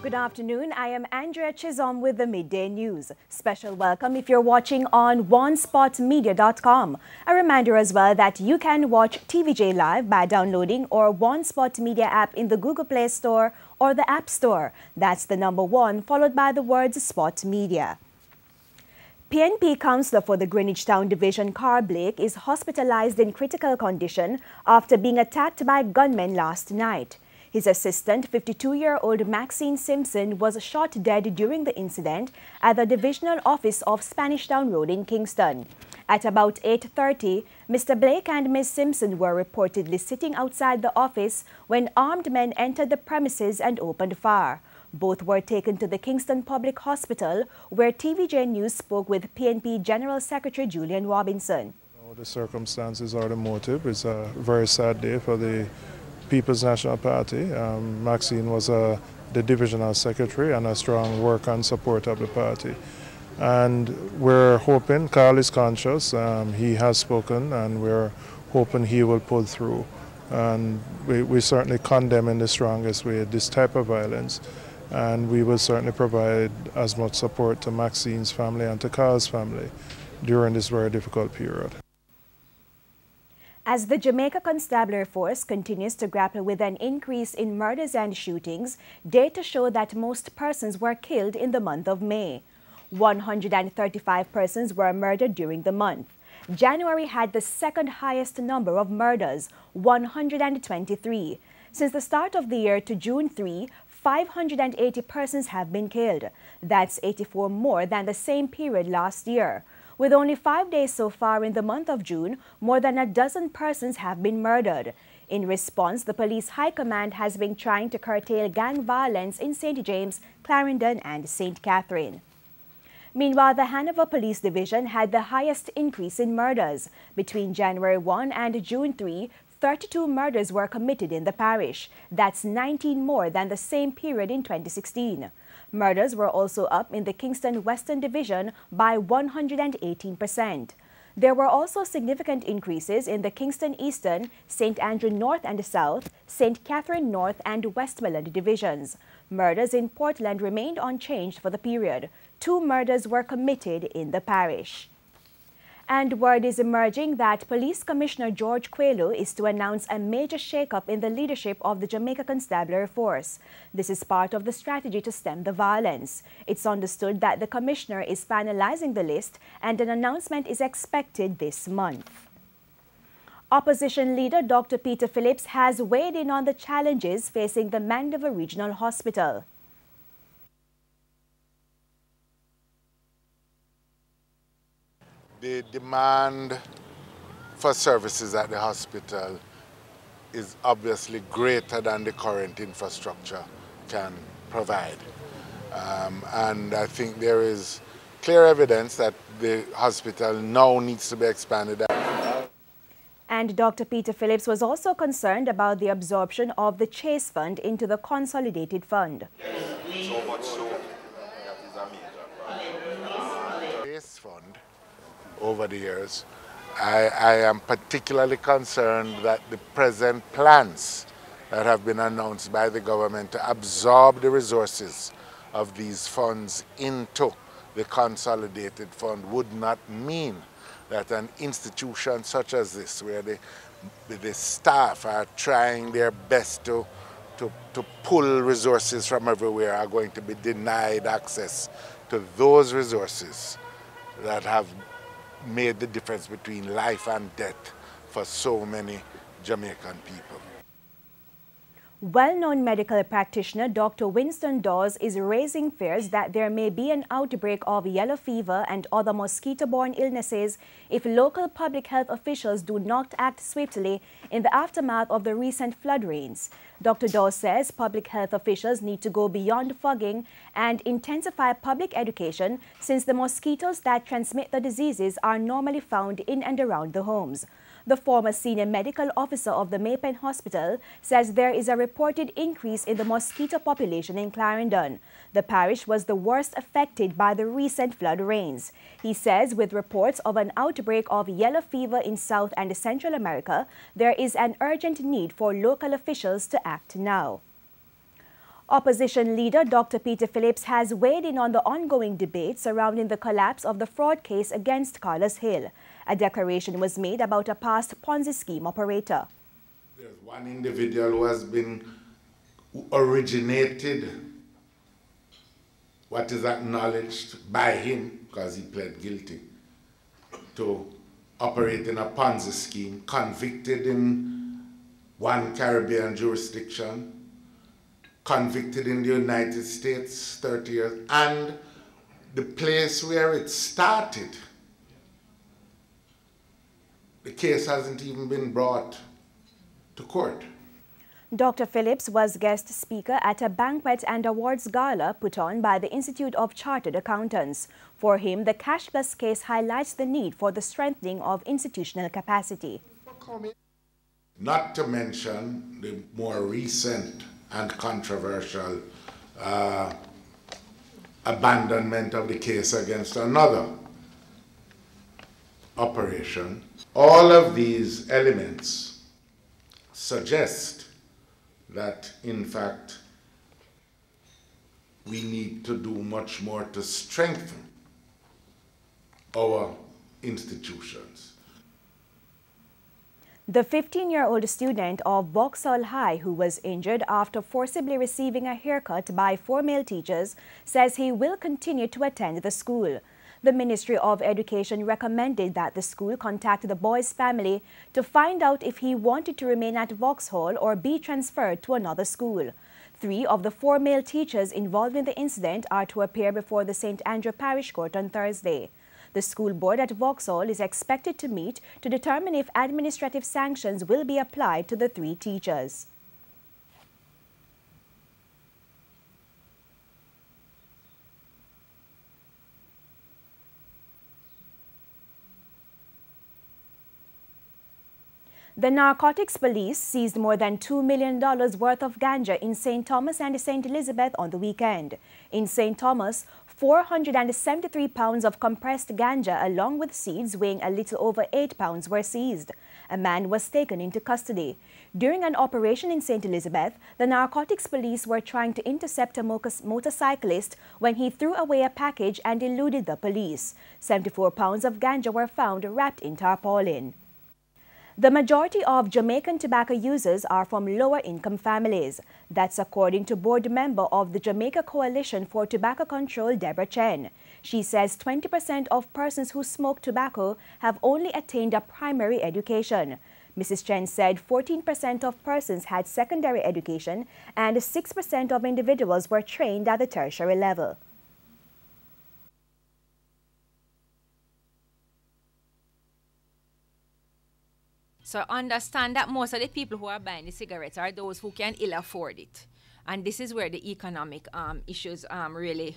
Good afternoon. I am Andrea Chisholm with the Midday News. Special welcome if you're watching on onespotmedia.com. A reminder as well that you can watch TVJ live by downloading our One Spot Media app in the Google Play Store or the App Store. That's the number 1 followed by the words Spot Media. PNP Councillor for the Greenwich Town Division Karl is hospitalized in critical condition after being attacked by gunmen last night. His assistant, 52-year-old Maxine Simpson, was shot dead during the incident at the divisional office of Spanish Town Road in Kingston. At about 8:30, Mr. Blake and Ms. Simpson were reportedly sitting outside the office when armed men entered the premises and opened fire. Both were taken to the Kingston Public Hospital, where TVJ News spoke with PNP General Secretary Julian Robinson. The circumstances or the motive is a very sad day for the People's National Party. Maxine was the divisional secretary and a strong worker and supporter of the party. And we're hoping, Karl is conscious, he has spoken, and we're hoping he will pull through. And we certainly condemn in the strongest way this type of violence. And we will certainly provide as much support to Maxine's family and to Karl's family during this very difficult period. As the Jamaica Constabulary Force continues to grapple with an increase in murders and shootings, data show that most persons were killed in the month of May. 135 persons were murdered during the month. January had the second highest number of murders, 123. Since the start of the year to June 3, 580 persons have been killed. That's 84 more than the same period last year. With only 5 days so far in the month of June, more than a dozen persons have been murdered. In response, the police high command has been trying to curtail gang violence in St. James, Clarendon, and St. Catherine. Meanwhile, the Hanover Police Division had the highest increase in murders. Between January 1 and June 3, 32 murders were committed in the parish. That's 19 more than the same period in 2016. Murders were also up in the Kingston Western Division by 118%. There were also significant increases in the Kingston Eastern, St. Andrew North and South, St. Catherine North and Westmoreland divisions. Murders in Portland remained unchanged for the period. 2 murders were committed in the parish. And word is emerging that Police Commissioner George Quayle is to announce a major shake-up in the leadership of the Jamaica Constabulary Force. This is part of the strategy to stem the violence. It's understood that the Commissioner is finalizing the list and an announcement is expected this month. Opposition leader Dr. Peter Phillips has weighed in on the challenges facing the Mandeville Regional Hospital. The demand for services at the hospital is obviously greater than the current infrastructure can provide. And I think there is clear evidence that the hospital now needs to be expanded. And Dr. Peter Phillips was also concerned about the absorption of the Chase Fund into the Consolidated Fund. So much so that is a major problem. Chase Fund, over the years, I am particularly concerned that the present plans that have been announced by the government to absorb the resources of these funds into the Consolidated Fund would not mean that an institution such as this, where the staff are trying their best to pull resources from everywhere, are going to be denied access to those resources that have made the difference between life and death for so many Jamaican people. Well-known medical practitioner Dr. Winston Dawes is raising fears that there may be an outbreak of yellow fever and other mosquito-borne illnesses if local public health officials do not act swiftly in the aftermath of the recent flood rains. Dr. Dawes says public health officials need to go beyond fogging and intensify public education since the mosquitoes that transmit the diseases are normally found in and around the homes. The former senior medical officer of the Maypen Hospital says there is a reported increase in the mosquito population in Clarendon. The parish was the worst affected by the recent flood rains. He says with reports of an outbreak of yellow fever in South and Central America, there is an urgent need for local officials to act now. Opposition leader Dr. Peter Phillips has weighed in on the ongoing debate surrounding the collapse of the fraud case against Carlos Hill. A declaration was made about a past Ponzi scheme operator. There's one individual who originated what is acknowledged by him, because he pled guilty, to operating a Ponzi scheme, convicted in one Caribbean jurisdiction, convicted in the United States 30 years, and the place where it started, the case hasn't even been brought to court. Dr. Phillips was guest speaker at a banquet and awards gala put on by the Institute of Chartered Accountants. For him, the Cash Plus case highlights the need for the strengthening of institutional capacity. Not to mention the more recent and controversial abandonment of the case against another operation. All of these elements suggest that, in fact, we need to do much more to strengthen our institutions. The 15-year-old student of Vauxhall High who was injured after forcibly receiving a haircut by 4 male teachers says he will continue to attend the school. The Ministry of Education recommended that the school contact the boy's family to find out if he wanted to remain at Vauxhall or be transferred to another school. 3 of the 4 male teachers involved in the incident are to appear before the St. Andrew Parish Court on Thursday. The school board at Vauxhall is expected to meet to determine if administrative sanctions will be applied to the 3 teachers. The narcotics police seized more than $2 million worth of ganja in St. Thomas and St. Elizabeth on the weekend. In St. Thomas, 473 pounds of compressed ganja along with seeds weighing a little over 8 pounds were seized. A man was taken into custody. During an operation in St. Elizabeth, the narcotics police were trying to intercept a motorcyclist when he threw away a package and eluded the police. 74 pounds of ganja were found wrapped in tarpaulin. The majority of Jamaican tobacco users are from lower-income families. That's according to board member of the Jamaica Coalition for Tobacco Control, Deborah Chen. She says 20% of persons who smoke tobacco have only attained a primary education. Mrs. Chen said 14% of persons had secondary education and 6% of individuals were trained at the tertiary level. So understand that most of the people who are buying the cigarettes are those who can ill afford it. And this is where the economic issues really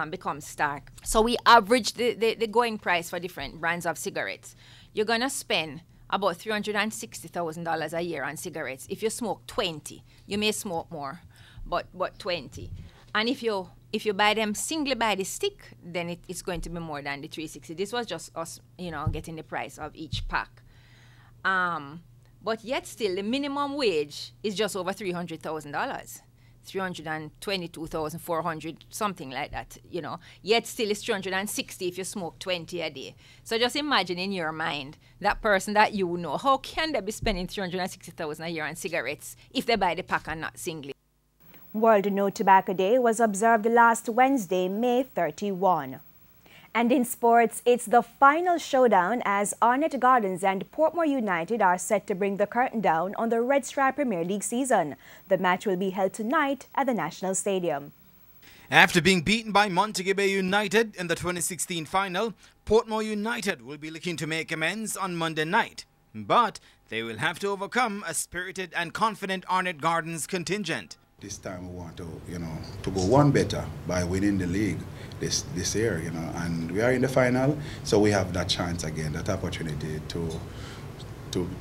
become stark. So we average the going price for different brands of cigarettes. You're going to spend about $360,000 a year on cigarettes. If you smoke 20, you may smoke more, but 20. And if you buy them singly by the stick, then it's going to be more than the $360. This was just us, getting the price of each pack. But yet still, the minimum wage is just over $300,000, $322,400, something like that, Yet still it's $360 if you smoke 20 a day. So just imagine in your mind that person that how can they be spending $360,000 a year on cigarettes if they buy the pack and not singly? World No Tobacco Day was observed last Wednesday, May 31. And in sports, it's the final showdown as Arnett Gardens and Portmore United are set to bring the curtain down on the Red Stripe Premier League season. The match will be held tonight at the National Stadium. After being beaten by Montego Bay United in the 2016 final, Portmore United will be looking to make amends on Monday night. But they will have to overcome a spirited and confident Arnett Gardens contingent. This time we want to, to go one better by winning the league this year, and we are in the final, so we have that chance again, that opportunity to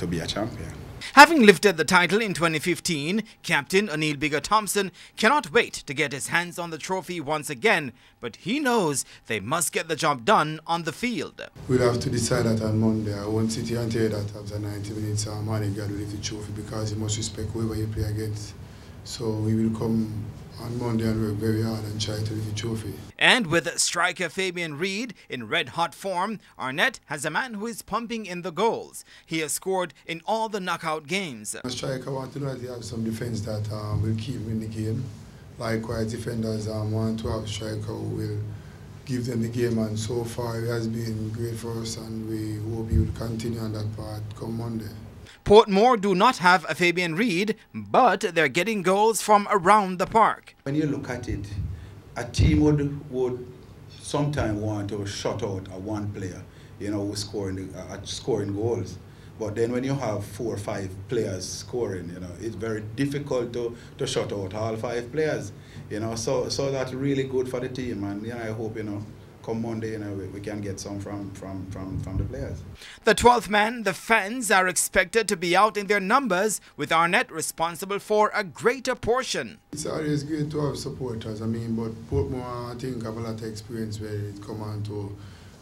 be a champion. Having lifted the title in 2015, Captain O'Neill Bigger Thompson cannot wait to get his hands on the trophy once again, but he knows they must get the job done on the field. We'll have to decide that on Monday. I won't sit here and tell you that after 90 minutes, Arnett God will lift the trophy, because you must respect whoever you play against. So we will come on Monday and work very hard and try to lift the trophy. And with striker Fabian Reed in red-hot form, Arnett has a man who is pumping in the goals. He has scored in all the knockout games. A striker want to know that he has some defence that will keep him in the game. Likewise, defenders want to have a striker who will give them the game, and so far it has been great for us, and we hope he will continue on that part come Monday. Portmore do not have a Fabian Reed, but they're getting goals from around the park. When you look at it, a team would sometimes want to shut out a one player, you know, who's scoring goals. But then when you have 4 or 5 players scoring, you know, it's very difficult to shut out all 5 players. You know, so that's really good for the team, and you know, I hope, you know, come Monday, you know, we can get some from the players. The 12th man, the fans are expected to be out in their numbers, with Arnett responsible for a greater portion. It's always great to have supporters, I mean, but Portmore, I think, have a lot of experience where it comes on to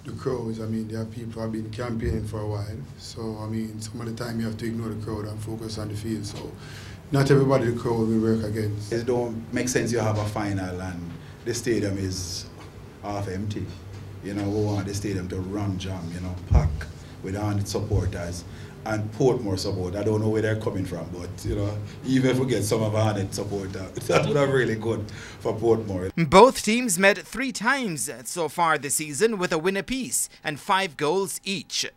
the crowds. I mean, there are people who have been campaigning for a while, so I mean, some of the time you have to ignore the crowd and focus on the field. So not everybody the crowd will work against. It don't make sense you have a final and the stadium is half empty. You know, we want the stadium to run jam, you know, pack with 100 supporters and Portmore support. I don't know where they're coming from, but you know, even if we get some of 100 supporters, that would have really good for Portmore. Both teams met 3 times so far this season with a win apiece and 5 goals each.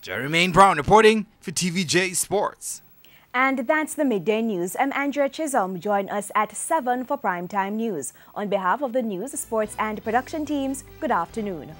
Jermaine Brown reporting for TVJ Sports. And that's the Midday News. I'm Andrea Chisholm. Join us at 7 for Primetime News. On behalf of the news, sports and production teams, good afternoon.